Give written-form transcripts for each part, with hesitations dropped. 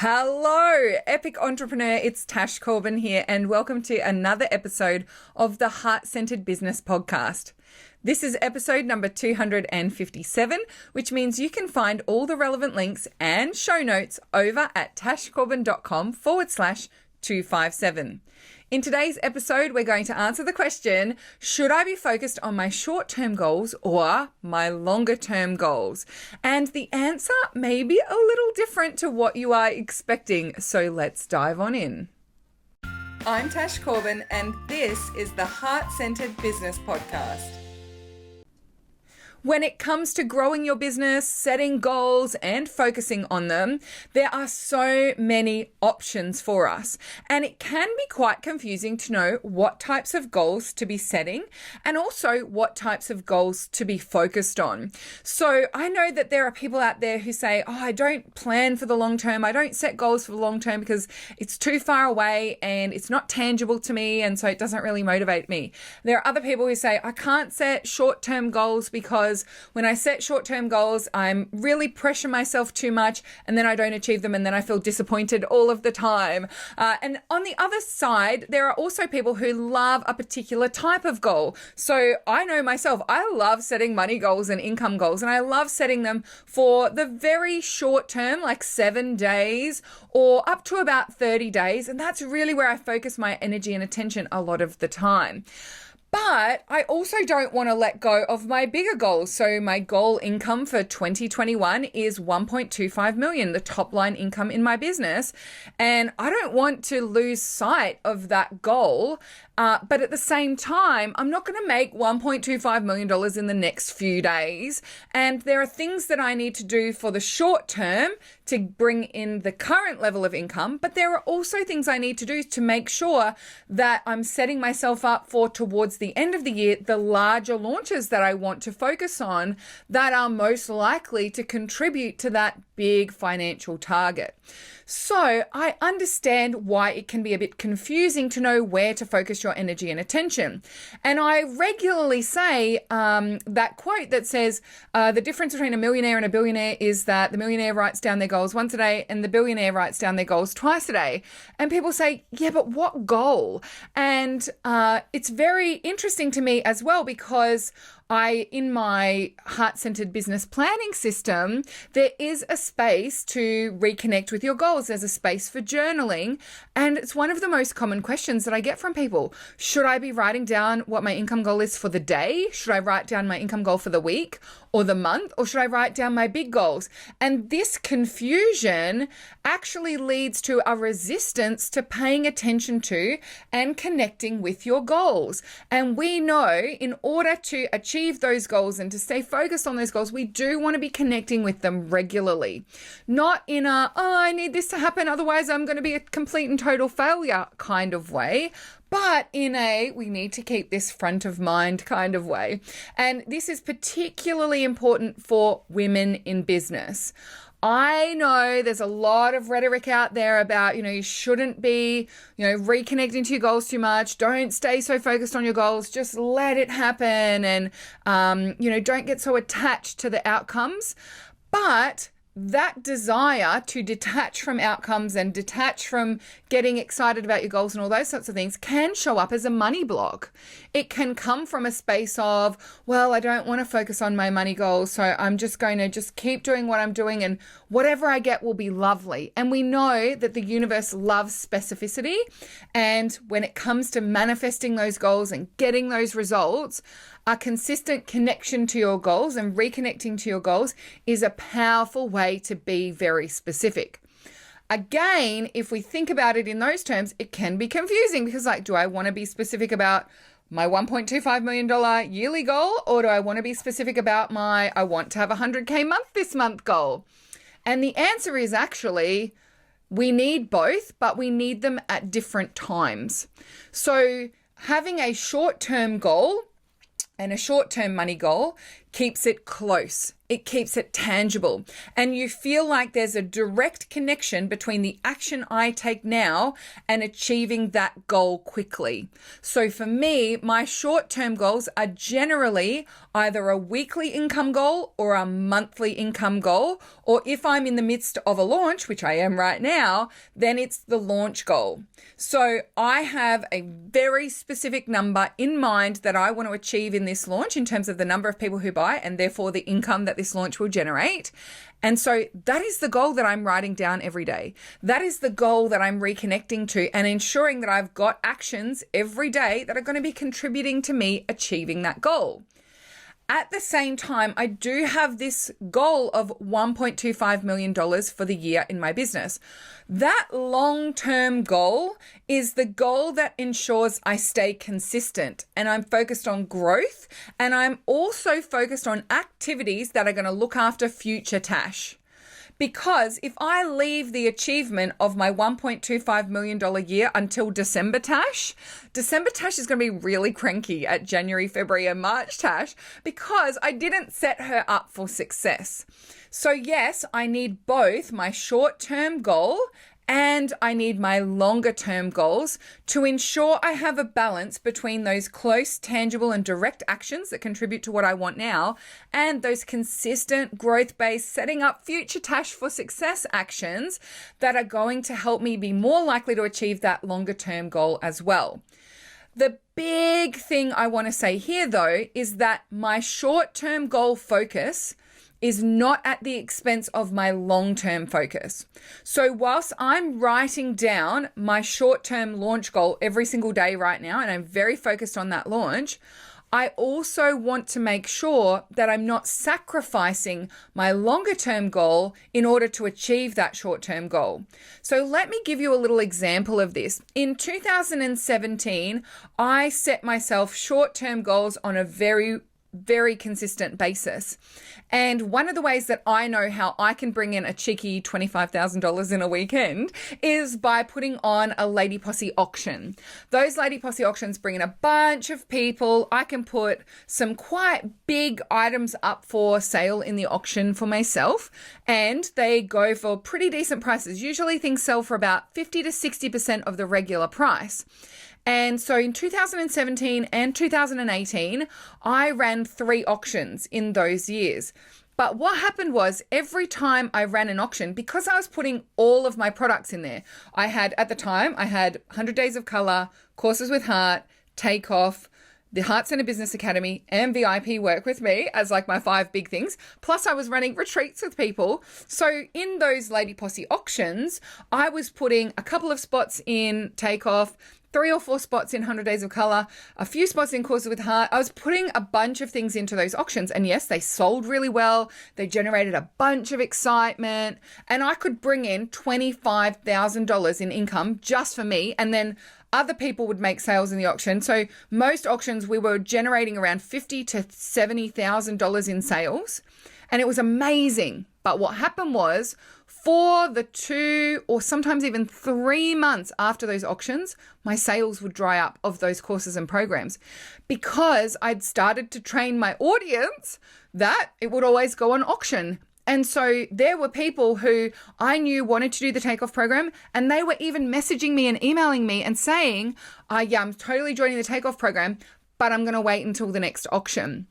Hello, epic entrepreneur. It's Tash Corbin here, and welcome to another episode of the Heart Centered Business Podcast. This is episode number 257, which means you can find all the relevant links and show notes over at tashcorbin.com/257. In today's episode, we're going to answer the question, should I be focused on my short-term goals or my longer-term goals? And the answer may be a little different to what you are expecting, so let's dive on in. I'm Tash Corbin, and this is the Heart Centered Business Podcast. When it comes to growing your business, setting goals and focusing on them, there are so many options for us. And it can be quite confusing to know what types of goals to be setting and also what types of goals to be focused on. So I know that there are people out there who say, I don't plan for the long term. I don't set goals for the long term because it's too far away and it's not tangible to me. And so it doesn't really motivate me. There are other people who say, I can't set short-term goals because when I set short-term goals, I'm really pressure myself too much and then I don't achieve them and then I feel disappointed all of the time. And on the other side, there are also people who love a particular type of goal. So I know myself, I love setting money goals and income goals, and I love setting them for the very short term, like 7 days or up to about 30 days. And that's really where I focus my energy and attention a lot of the time. But I also don't want to let go of my bigger goals. So my goal income for 2021 is 1.25 million, the top line income in my business. And I don't want to lose sight of that goal. But at the same time, I'm not going to make $1.25 million in the next few days. And there are things that I need to do for the short term to bring in the current level of income. But there are also things I need to do to make sure that I'm setting myself up for towards the end of the year, the larger launches that I want to focus on that are most likely to contribute to that big financial target. So I understand why it can be a bit confusing to know where to focus your energy and attention. And I regularly say that quote that says the difference between a millionaire and a billionaire is that the millionaire writes down their goals once a day and the billionaire writes down their goals twice a day. And people say, yeah, but what goal? And it's very interesting to me as well because in my heart-centered business planning system, there is a space to reconnect with your goals. There's a space for journaling. And it's one of the most common questions that I get from people. Should I be writing down what my income goal is for the day? Should I write down my income goal for the week or the month? Or should I write down my big goals? And this confusion actually leads to a resistance to paying attention to and connecting with your goals. And we know in order to achieve those goals and to stay focused on those goals, we do want to be connecting with them regularly. Not in I need this to happen, otherwise I'm going to be a complete and total failure kind of way, but in we need to keep this front of mind kind of way. And this is particularly important for women in business. I know there's a lot of rhetoric out there about, you shouldn't be, reconnecting to your goals too much. Don't stay so focused on your goals. Just let it happen. And, don't get so attached to the outcomes. But that desire to detach from outcomes and detach from getting excited about your goals and all those sorts of things can show up as a money block. It can come from a space of, well, I don't want to focus on my money goals, so I'm just going to just keep doing what I'm doing and whatever I get will be lovely. And we know that the universe loves specificity. And when it comes to manifesting those goals and getting those results, a consistent connection to your goals and reconnecting to your goals is a powerful way to be very specific. Again, if we think about it in those terms, it can be confusing because do I want to be specific about my $1.25 million yearly goal, or do I want to be specific about I want to have a 100K month this month goal? And the answer is actually, we need both, but we need them at different times. So having a short-term goal and a short-term money goal keeps it close. it keeps it tangible. And you feel like there's a direct connection between the action I take now and achieving that goal quickly. So for me, my short-term goals are generally either a weekly income goal or a monthly income goal. Or if I'm in the midst of a launch, which I am right now, then it's the launch goal. So I have a very specific number in mind that I want to achieve in this launch in terms of the number of people who buy and therefore the income that this launch will generate. And so that is the goal that I'm writing down every day. That is the goal that I'm reconnecting to and ensuring that I've got actions every day that are going to be contributing to me achieving that goal. At the same time, I do have this goal of $1.25 million for the year in my business. That long-term goal is the goal that ensures I stay consistent and I'm focused on growth, and I'm also focused on activities that are going to look after future Tash. Because if I leave the achievement of my $1.25 million year until December Tash is going to be really cranky at January, February, and March Tash because I didn't set her up for success. So yes, I need both my short-term goal and I need my longer term goals to ensure I have a balance between those close, tangible, and direct actions that contribute to what I want now and those consistent, growth-based, setting up future Tash for success actions that are going to help me be more likely to achieve that longer term goal as well. The big thing I want to say here, though, is that my short-term goal focus is not at the expense of my long-term focus. So whilst I'm writing down my short-term launch goal every single day right now, and I'm very focused on that launch, I also want to make sure that I'm not sacrificing my longer-term goal in order to achieve that short-term goal. So let me give you a little example of this. In 2017, I set myself short-term goals on a very consistent basis. And one of the ways that I know how I can bring in a cheeky $25,000 in a weekend is by putting on a Lady Posse auction. Those Lady Posse auctions bring in a bunch of people. I can put some quite big items up for sale in the auction for myself, and they go for pretty decent prices. Usually things sell for about 50 to 60% of the regular price. And so in 2017 and 2018, I ran 3 auctions in those years. But what happened was every time I ran an auction, because I was putting all of my products in there, at the time, I had 100 Days of Color, Courses with Heart, Takeoff, the Heart Center Business Academy, and VIP Work with Me as like my 5 big things. Plus I was running retreats with people. So in those Lady Posse auctions, I was putting a couple of spots in Takeoff, 3 or 4 spots in 100 Days of Color, a few spots in Courses with Heart. I was putting a bunch of things into those auctions. And yes, they sold really well. They generated a bunch of excitement. And I could bring in $25,000 in income just for me. And then other people would make sales in the auction. So most auctions, we were generating around $50,000 to $70,000 in sales. And it was amazing. But what happened was, for the 2 or sometimes even 3 months after those auctions, my sales would dry up of those courses and programs because I'd started to train my audience that it would always go on auction. And so there were people who I knew wanted to do the Takeoff program, and they were even messaging me and emailing me and saying, yeah, I'm totally joining the Takeoff program, but I'm going to wait until the next auction.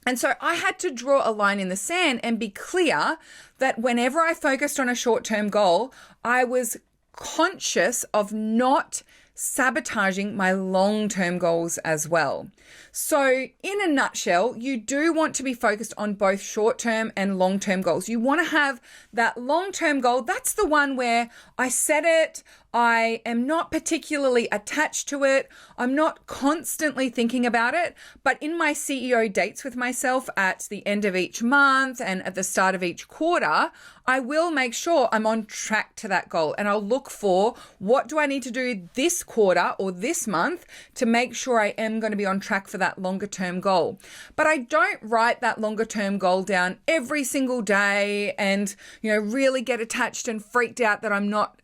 And so I had to draw a line in the sand and be clear that whenever I focused on a short-term goal, I was conscious of not sabotaging my long-term goals as well. So in a nutshell, you do want to be focused on both short-term and long-term goals. You want to have that long-term goal. That's the one where I set it, I am not particularly attached to it. I'm not constantly thinking about it, but in my CEO dates with myself at the end of each month and at the start of each quarter, I will make sure I'm on track to that goal, and I'll look for what do I need to do this quarter or this month to make sure I am going to be on track for that longer term goal. But I don't write that longer term goal down every single day and, really get attached and freaked out that I'm not,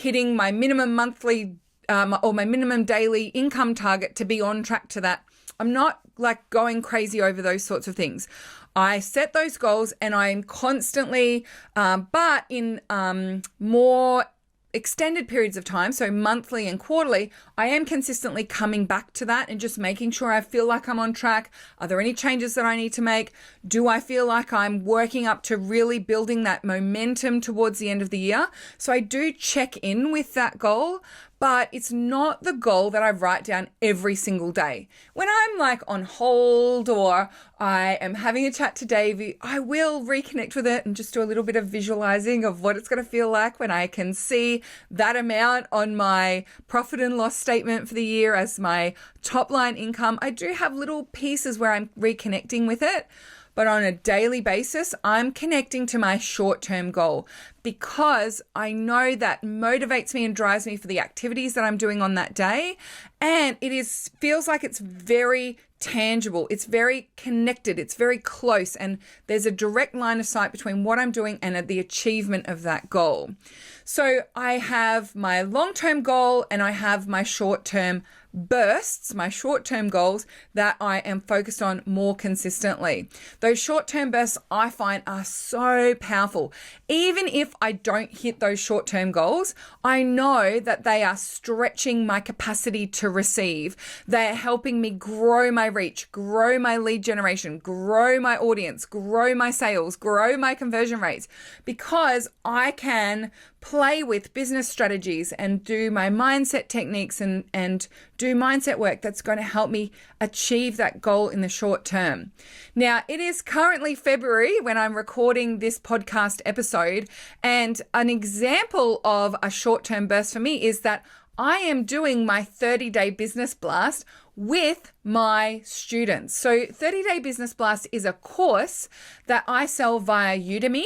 hitting my minimum monthly or my minimum daily income target to be on track to that. I'm not like going crazy over those sorts of things. I set those goals and I'm constantly, but in more extended periods of time, so monthly and quarterly, I am consistently coming back to that and just making sure I feel like I'm on track. Are there any changes that I need to make? Do I feel like I'm working up to really building that momentum towards the end of the year? So I do check in with that goal, but it's not the goal that I write down every single day. When I'm like on hold or I am having a chat to Davey, I will reconnect with it and just do a little bit of visualizing of what it's going to feel like when I can see that amount on my profit and loss statement for the year as my top line income. I do have little pieces where I'm reconnecting with it. But on a daily basis, I'm connecting to my short-term goal because I know that motivates me and drives me for the activities that I'm doing on that day. And it feels like it's very tangible. It's very connected. It's very close. And there's a direct line of sight between what I'm doing and the achievement of that goal. So I have my long-term goal and I have my short-term bursts, my short-term goals that I am focused on more consistently. Those short-term bursts I find are so powerful. Even if I don't hit those short-term goals, I know that they are stretching my capacity to receive. They are helping me grow my reach, grow my lead generation, grow my audience, grow my sales, grow my conversion rates, because I can play with business strategies and do my mindset techniques and do mindset work that's going to help me achieve that goal in the short term. Now, it is currently February when I'm recording this podcast episode, and an example of a short-term burst for me is that I am doing my 30-day business blast with my students. So 30-Day Business Blast is a course that I sell via Udemy,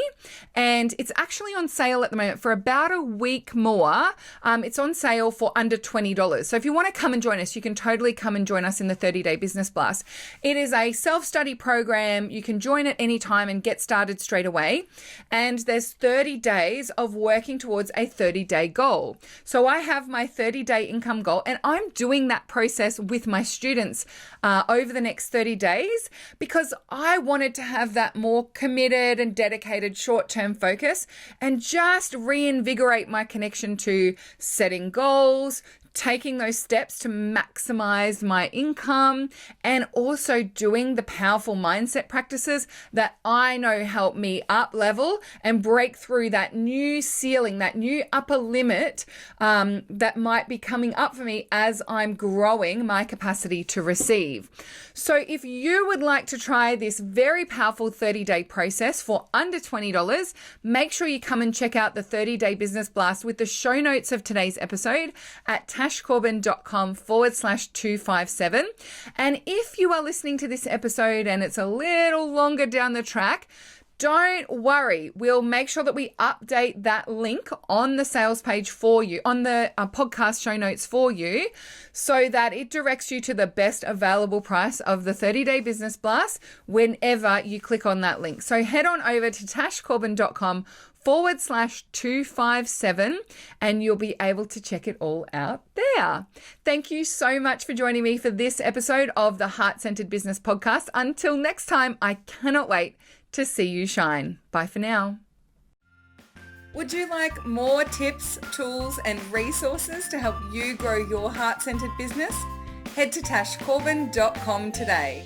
and it's actually on sale at the moment for about a week more. It's on sale for under $20. So if you want to come and join us, you can totally come and join us in the 30-Day Business Blast. It is a self-study program. You can join at any time and get started straight away. And there's 30 days of working towards a 30-day goal. So I have my 30-day income goal, and I'm doing that process with my students over the next 30 days because I wanted to have that more committed and dedicated short-term focus and just reinvigorate my connection to setting goals, taking those steps to maximize my income, and also doing the powerful mindset practices that I know help me up level and break through that new ceiling, that new upper limit that might be coming up for me as I'm growing my capacity to receive. So if you would like to try this very powerful 30-day process for under $20, make sure you come and check out the 30-Day Business Blast with the show notes of today's episode at tashcorbin.com/257. And if you are listening to this episode and it's a little longer down the track, don't worry. We'll make sure that we update that link on the sales page for you, on the podcast show notes for you, so that it directs you to the best available price of the 30-Day Business Blast whenever you click on that link. So head on over to tashcorbin.com/257 and you'll be able to check it all out there. Thank you so much for joining me for this episode of the Heart-Centered Business Podcast. Until next time, I cannot wait to see you shine. Bye for now. Would you like more tips, tools, and resources to help you grow your heart-centered business? Head to tashcorbin.com today.